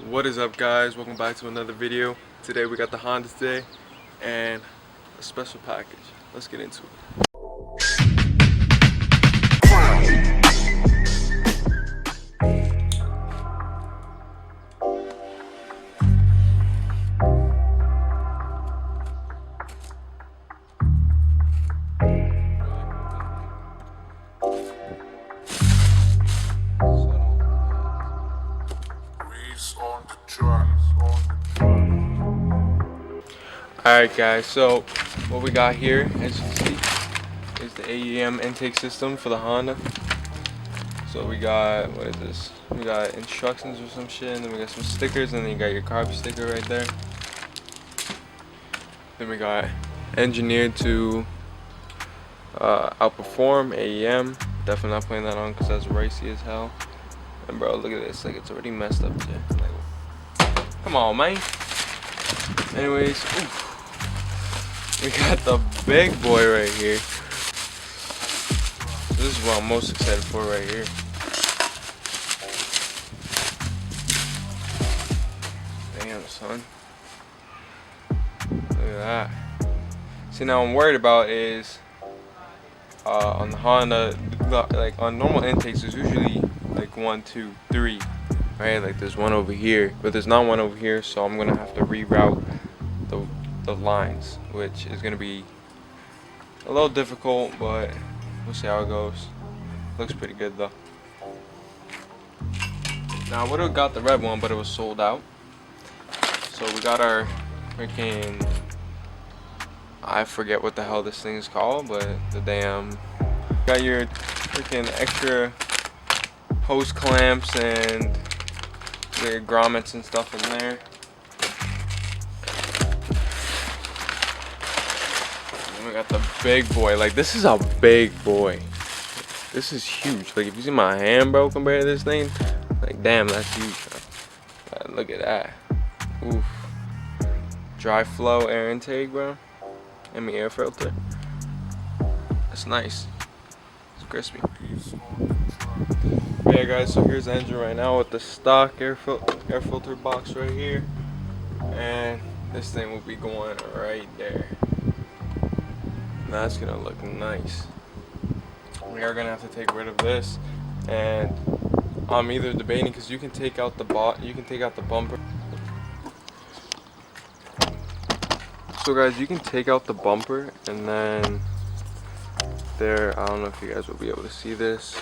What is up, guys? Welcome back to another video. Today we got the Honda today and a special package. Let's get into it. Alright guys, so what we got here, as you can see, is the AEM intake system for the Honda. So we got, what is this? We got instructions or some shit, and then we got some stickers, and then you got your carb sticker right there. Then we got engineered to outperform AEM. Definitely not putting that on because that's racy as hell. And bro, look at this, like it's already messed up too. Like, come on, man. Anyways, oof. We got the big boy right here. This is what I'm most excited for right here. Damn, son. Look at that. See, now I'm worried about is on the Honda, like on normal intakes, there's usually like 1, 2, 3, right? Like there's one over here, but there's not one over here, so I'm gonna have to reroute the lines, which is gonna be a little difficult, but we'll see how it goes. Looks pretty good though. Now I would have got the red one, but it was sold out. So we got our freaking, I forget what the hell this thing is called, but the damn, got your freaking extra hose clamps and your grommets and stuff in there. We got the big boy. Like, this is a big boy. This is huge. Like, if you see my hand, bro, compared to this thing, like, damn, that's huge, bro. Look at that. Oof. Dry flow air intake, bro. And the air filter. That's nice. It's crispy. Yeah, guys, so here's the engine right now with the stock air filter box right here. And this thing will be going right there. That's gonna look nice. We are gonna have to take rid of this, and I'm either debating because you can take out the bumper. So guys, you can take out the bumper, and then there, I don't know if you guys will be able to see this.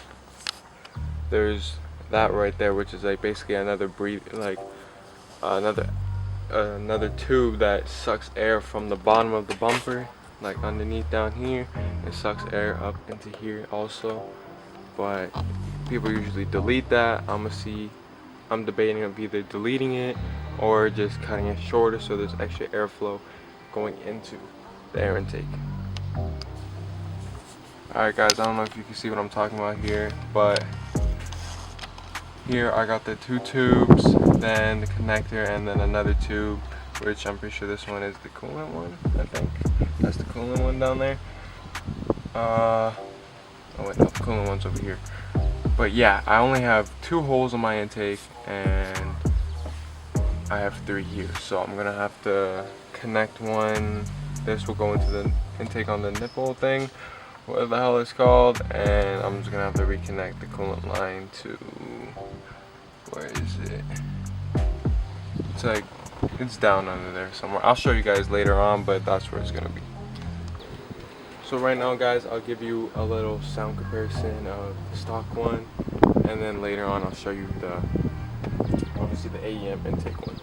There's that right there, which is like basically another another tube that sucks air from the bottom of the bumper. Like underneath down here, it sucks air up into here also, but people usually delete that. I'm debating of either deleting it or just cutting it shorter so there's extra airflow going into the air intake. Alright guys, I don't know if you can see what I'm talking about here, but here I got the 2 tubes, then the connector, and then another tube, which I'm pretty sure this one is the coolant one, I think. That's the coolant one down there. Oh wait, no, the coolant one's over here. But yeah, I only have 2 holes in my intake, and I have 3 here. So I'm gonna have to connect one. This will go into the intake on the nipple thing, whatever the hell it's called, and I'm just gonna have to reconnect the coolant line to, where is it? It's like, it's down under there somewhere. I'll show you guys later on, but that's where it's gonna be. So right now, guys, I'll give you a little sound comparison of the stock one, and then later on I'll show you the, obviously the AEM intake one.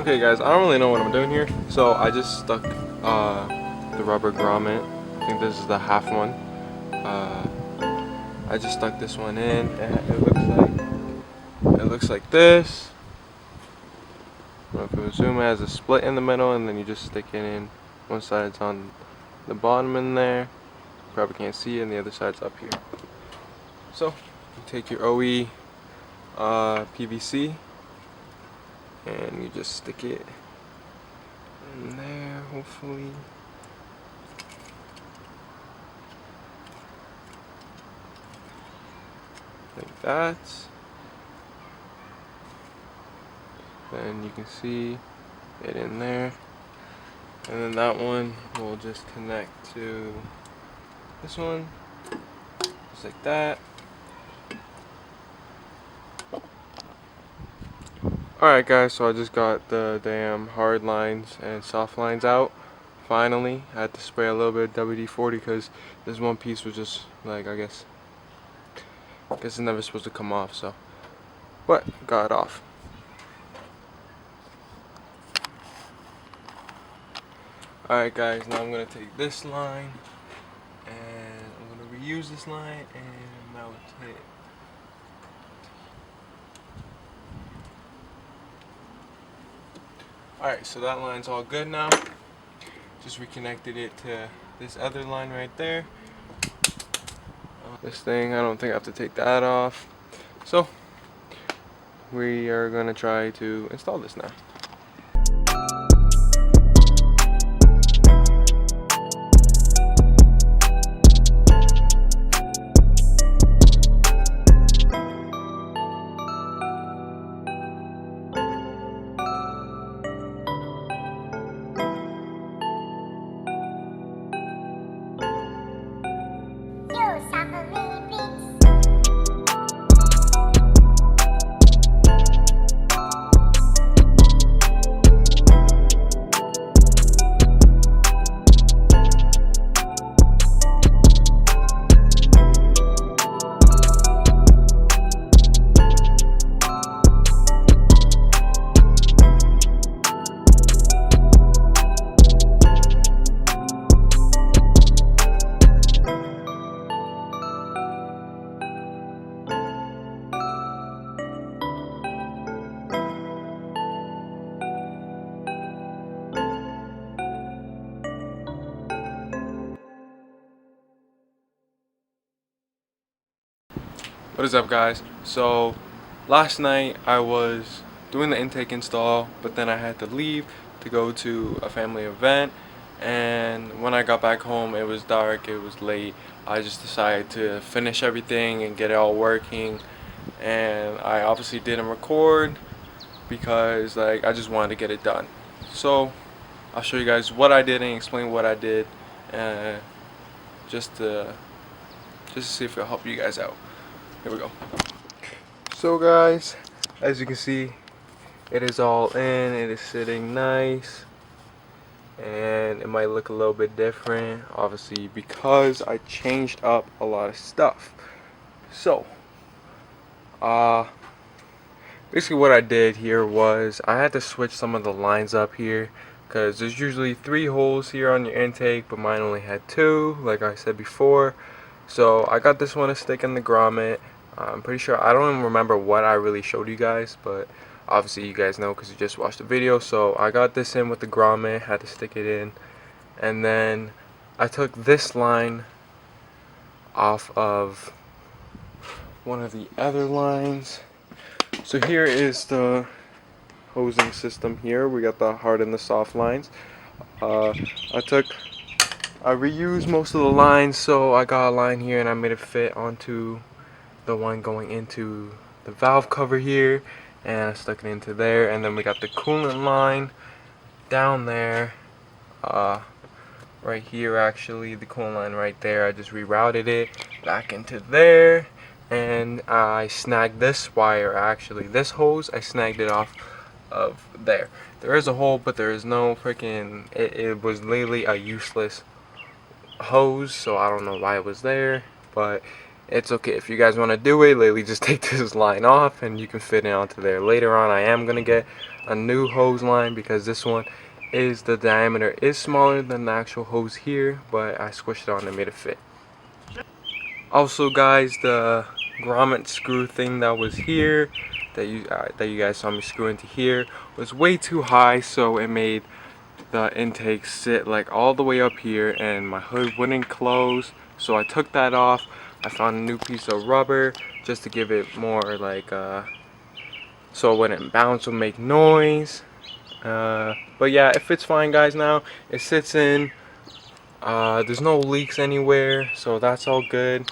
Okay guys, I don't really know what I'm doing here, so I just stuck the rubber grommet. I think this is the half one. I just stuck this one in, and it looks like this. I don't know if it would zoom, it has a split in the middle, and then you just stick it in. One side's on the bottom in there. Probably can't see it, and the other side's up here. So you take your OE PVC and you just stick it in there, hopefully. Like that. Then you can see it in there. And then that one will just connect to this one, just like that. Alright guys, so I just got the damn hard lines and soft lines out. Finally, I had to spray a little bit of WD-40 because this one piece was just like, I guess it's never supposed to come off, so. But, got it off. Alright guys, now I'm going to take this line and I'm going to reuse this line and mount it. Alright, so that line's all good now. Just reconnected it to this other line right there. This thing, I don't think I have to take that off. So, we are going to try to install this now. What is up guys? So last night I was doing the intake install, but then I had to leave to go to a family event, and when I got back home it was dark, it was late. I just decided to finish everything and get it all working, and I obviously didn't record because like I just wanted to get it done. So I'll show you guys what I did and explain what I did, just to see if it'll help you guys out. Here we go. So guys, as you can see, it is all in, it is sitting nice, and it might look a little bit different obviously because I changed up a lot of stuff. So basically what I did here was I had to switch some of the lines up here because there's usually 3 holes here on your intake, but mine only had 2 like I said before. So I got this one to stick in the grommet. I'm pretty sure, I don't even remember what I really showed you guys, but obviously you guys know because you just watched the video. So I got this in with the grommet, had to stick it in, and then I took this line off of one of the other lines. So here is the hosing system here. We got the hard and the soft lines. I reused most of the lines, so I got a line here and I made it fit onto the one going into the valve cover here, and I stuck it into there. And then we got the coolant line down there, right here actually, the coolant line right there. I just rerouted it back into there, and I snagged this wire, actually this hose, I snagged it off of there. There is a hole, but there is no freaking, it was literally a useless hose, so I don't know why it was there, but it's okay. If you guys want to do it, literally just take this line off and you can fit it onto there. Later on I am going to get a new hose line because this one is, the diameter is smaller than the actual hose here, but I squished it on and made it fit. Also guys, the grommet screw thing that was here, that you guys saw me screw into here, was way too high, so it made the intake sit like all the way up here and my hood wouldn't close. So I took that off. I found a new piece of rubber just to give it more like so it wouldn't bounce or make noise. But yeah, it fits fine guys now. It sits in. There's no leaks anywhere, so that's all good.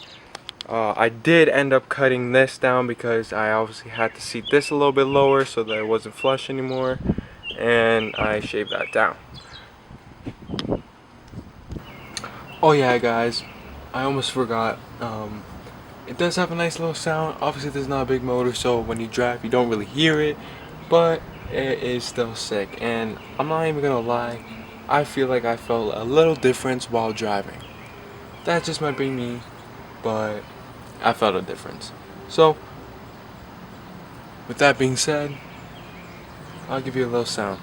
I did end up cutting this down because I obviously had to seat this a little bit lower so that it wasn't flush anymore, and I shaved that down. Oh yeah guys, I almost forgot, it does have a nice little sound. Obviously there's not a big motor, so when you drive you don't really hear it, but it is still sick. And I'm not even gonna lie, I feel like I felt a little difference while driving. That just might be me, but I felt a difference. So with that being said, I'll give you a little sound.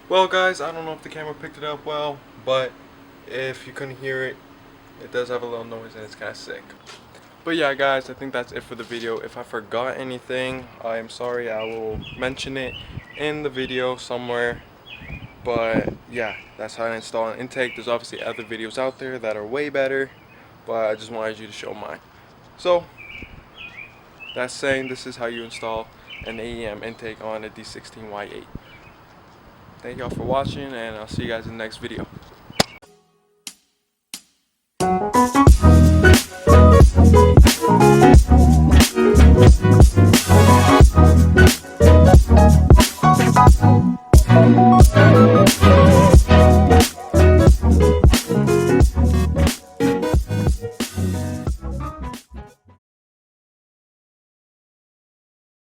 Well guys, I don't know if the camera picked it up well, but if you couldn't hear it, it does have a little noise and it's kind of sick. But yeah guys, I think that's it for the video. If I forgot anything, I am sorry. I will mention it in the video somewhere. But yeah, that's how I install an intake. There's obviously other videos out there that are way better, but I just wanted you to show mine. So that's saying this is how you install an AEM intake on a D16Y8. Thank y'all for watching, and I'll see you guys in the next video.